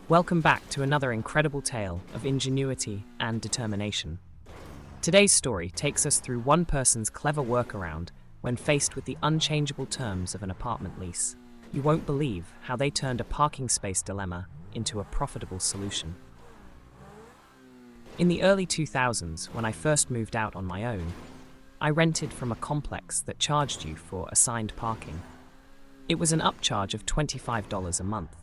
Welcome back to another incredible tale of ingenuity and determination. Today's story takes us through one person's clever workaround when faced with the unchangeable terms of an apartment lease. You won't believe how they turned a parking space dilemma into a profitable solution. In the early 2000s, when I first moved out on my own, I rented from a complex that charged you for assigned parking. It was an upcharge of $25 a month.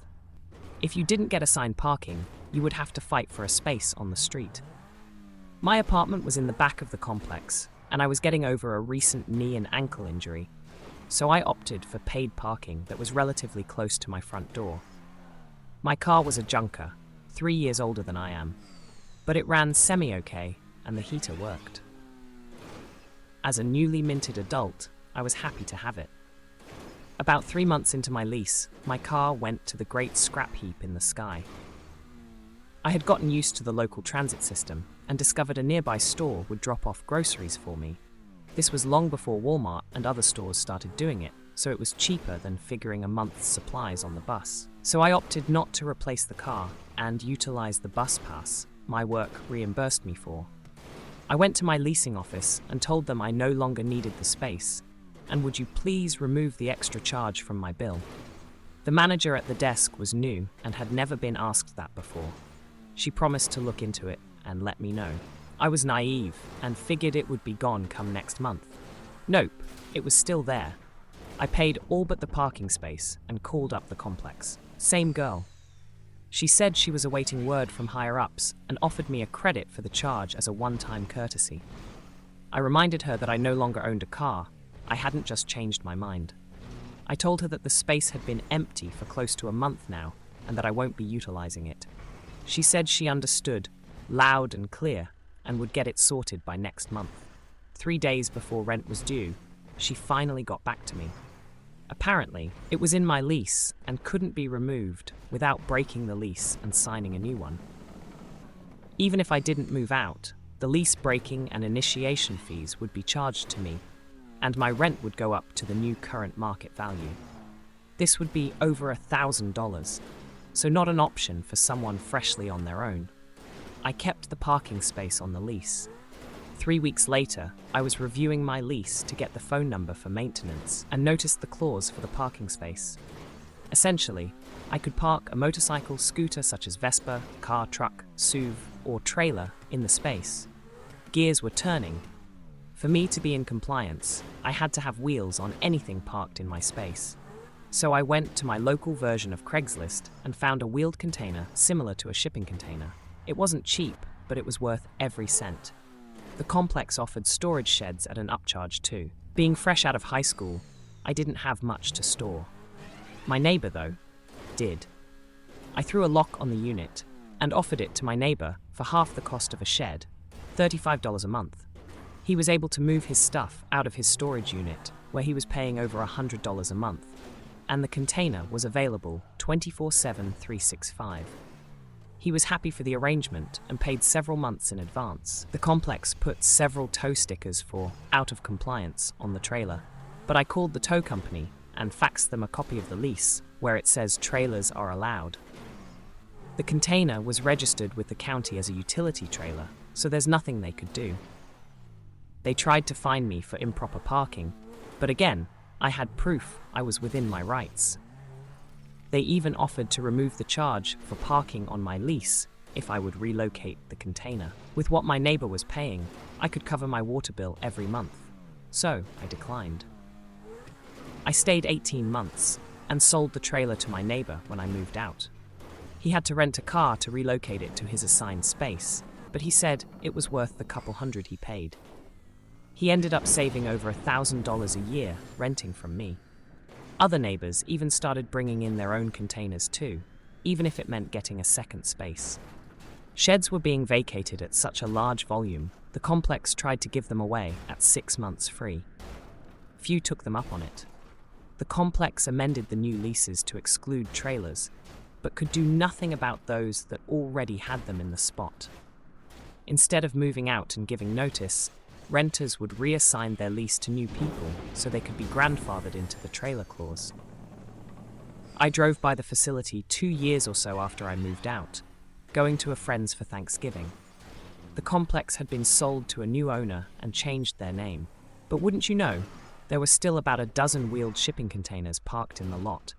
If you didn't get assigned parking, you would have to fight for a space on the street. My apartment was in the back of the complex, and I was getting over a recent knee and ankle injury, so I opted for paid parking that was relatively close to my front door. My car was a junker, 3 years older than I am, but it ran semi-okay and the heater worked. As a newly minted adult, I was happy to have it. About 3 months into my lease, my car went to the great scrap heap in the sky. I had gotten used to the local transit system and discovered a nearby store would drop off groceries for me. This was long before Walmart and other stores started doing it, so it was cheaper than figuring a month's supplies on the bus. So I opted not to replace the car and utilize the bus pass my work reimbursed me for. I went to my leasing office and told them I no longer needed the space, and would you please remove the extra charge from my bill? The manager at the desk was new and had never been asked that before. She promised to look into it and let me know. I was naive and figured it would be gone come next month. Nope, it was still there. I paid all but the parking space and called up the complex. Same girl. She said she was awaiting word from higher-ups and offered me a credit for the charge as a one-time courtesy. I reminded her that I no longer owned a car. I hadn't just changed my mind. I told her that the space had been empty for close to a month now and that I won't be utilizing it. She said she understood, loud and clear, and would get it sorted by next month. 3 days before rent was due, she finally got back to me. Apparently, it was in my lease and couldn't be removed without breaking the lease and signing a new one. Even if I didn't move out, the lease breaking and initiation fees would be charged to me, and my rent would go up to the new current market value. This would be over $1,000, so not an option for someone freshly on their own. I kept the parking space on the lease. 3 weeks later, I was reviewing my lease to get the phone number for maintenance and noticed the clause for the parking space. Essentially, I could park a motorcycle, scooter such as Vespa, car, truck, SUV, or trailer in the space. Gears were turning. For me to be in compliance, I had to have wheels on anything parked in my space. So I went to my local version of Craigslist and found a wheeled container similar to a shipping container. It wasn't cheap, but it was worth every cent. The complex offered storage sheds at an upcharge too. Being fresh out of high school, I didn't have much to store. My neighbor, though, did. I threw a lock on the unit and offered it to my neighbor for half the cost of a shed, $35 a month. He was able to move his stuff out of his storage unit, where he was paying over $100 a month, and the container was available 24/7, 365. He was happy for the arrangement and paid several months in advance. The complex put several tow stickers for "out of compliance" on the trailer, but I called the tow company and faxed them a copy of the lease where it says trailers are allowed. The container was registered with the county as a utility trailer, so there's nothing they could do. They tried to fine me for improper parking, but again, I had proof I was within my rights. They even offered to remove the charge for parking on my lease if I would relocate the container. With what my neighbor was paying, I could cover my water bill every month, so I declined. I stayed 18 months and sold the trailer to my neighbor when I moved out. He had to rent a car to relocate it to his assigned space, but he said it was worth the couple hundred he paid. He ended up saving over $1,000 a year renting from me. Other neighbors even started bringing in their own containers too, even if it meant getting a second space. Sheds were being vacated at such a large volume, the complex tried to give them away at 6 months free. Few took them up on it. The complex amended the new leases to exclude trailers, but could do nothing about those that already had them in the spot. Instead of moving out and giving notice, renters would reassign their lease to new people so they could be grandfathered into the trailer clause. I drove by the facility 2 years or so after I moved out, going to a friend's for Thanksgiving. The complex had been sold to a new owner and changed their name. But wouldn't you know, there were still about a dozen wheeled shipping containers parked in the lot.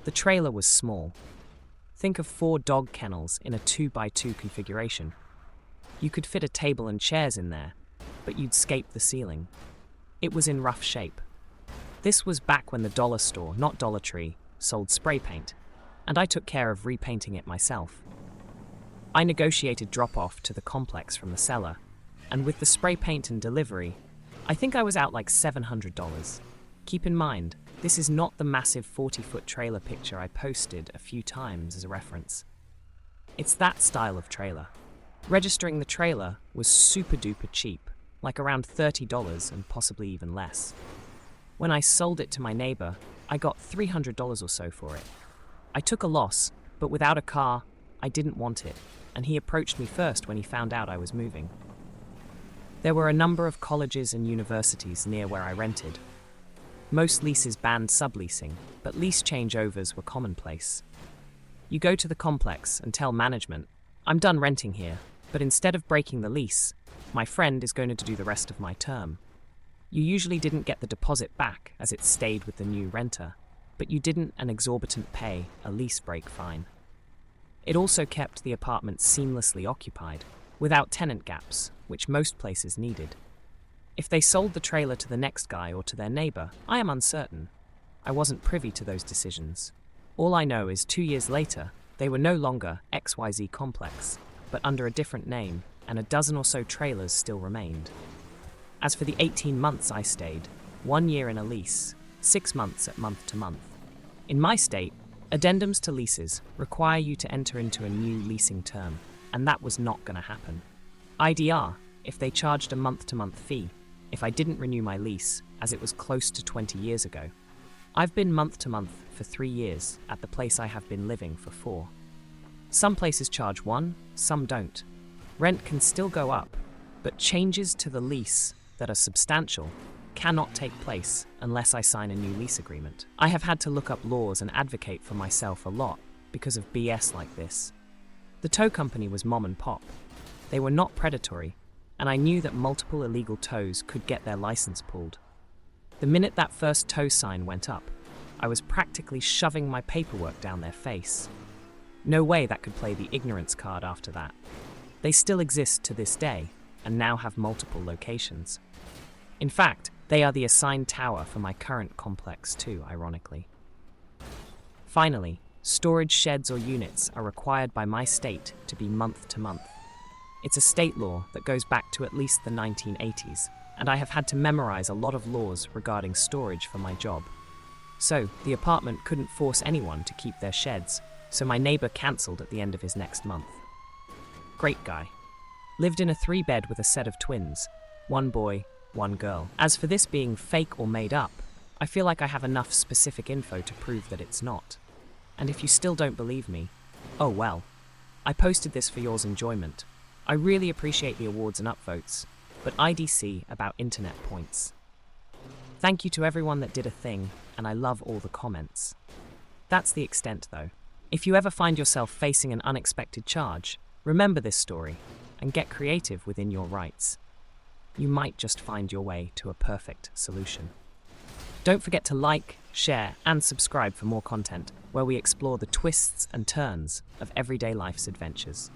The trailer was small. Think of 4 dog kennels in a 2x2 configuration. You could fit a table and chairs in there, but you'd scape the ceiling. It was in rough shape. This was back when the dollar store, not Dollar Tree, sold spray paint, and I took care of repainting it myself. I negotiated drop-off to the complex from the seller, and with the spray paint and delivery, I think I was out like $700. Keep in mind, this is not the massive 40-foot trailer picture I posted a few times as a reference. It's that style of trailer. Registering the trailer was super-duper cheap, like around $30 and possibly even less. When I sold it to my neighbor, I got $300 or so for it. I took a loss, but without a car, I didn't want it, and he approached me first when he found out I was moving. There were a number of colleges and universities near where I rented. Most leases banned subleasing, but lease changeovers were commonplace. You go to the complex and tell management, "I'm done renting here, but instead of breaking the lease, my friend is going to do the rest of my term." You usually didn't get the deposit back as it stayed with the new renter, but you didn't an exorbitant pay a lease break fine. It also kept the apartment seamlessly occupied, without tenant gaps, which most places needed. If they sold the trailer to the next guy or to their neighbor, I am uncertain. I wasn't privy to those decisions. All I know is 2 years later, they were no longer XYZ Complex, but under a different name, and a dozen or so trailers still remained. As for the 18 months I stayed, 1 year in a lease, 6 months at month to month. In my state, addendums to leases require you to enter into a new leasing term, and that was not going to happen. IDR, if they charged a month-to-month fee, if I didn't renew my lease, as it was close to 20 years ago. I've been month-to-month for 3 years at the place I have been living for 4. Some places charge 1, some don't. Rent can still go up, but changes to the lease that are substantial cannot take place unless I sign a new lease agreement. I have had to look up laws and advocate for myself a lot because of BS like this. The tow company was mom and pop. They were not predatory, and I knew that multiple illegal tows could get their license pulled. The minute that first tow sign went up, I was practically shoving my paperwork down their face. No way that could play the ignorance card after that. They still exist to this day, and now have multiple locations. In fact, they are the assigned tower for my current complex too, ironically. Finally, storage sheds or units are required by my state to be month to month. It's a state law that goes back to at least the 1980s, and I have had to memorize a lot of laws regarding storage for my job. So, the apartment couldn't force anyone to keep their sheds, so my neighbor cancelled at the end of his next month. Great guy. Lived in a 3-bed with a set of twins, 1 boy, 1 girl. As for this being fake or made up, I feel like I have enough specific info to prove that it's not. And if you still don't believe me, oh well. I posted this for yours enjoyment. I really appreciate the awards and upvotes, but IDC about internet points. Thank you to everyone that did a thing, and I love all the comments. That's the extent though. If you ever find yourself facing an unexpected charge, remember this story, and get creative within your rights. You might just find your way to a perfect solution. Don't forget to like, share, and subscribe for more content where we explore the twists and turns of everyday life's adventures.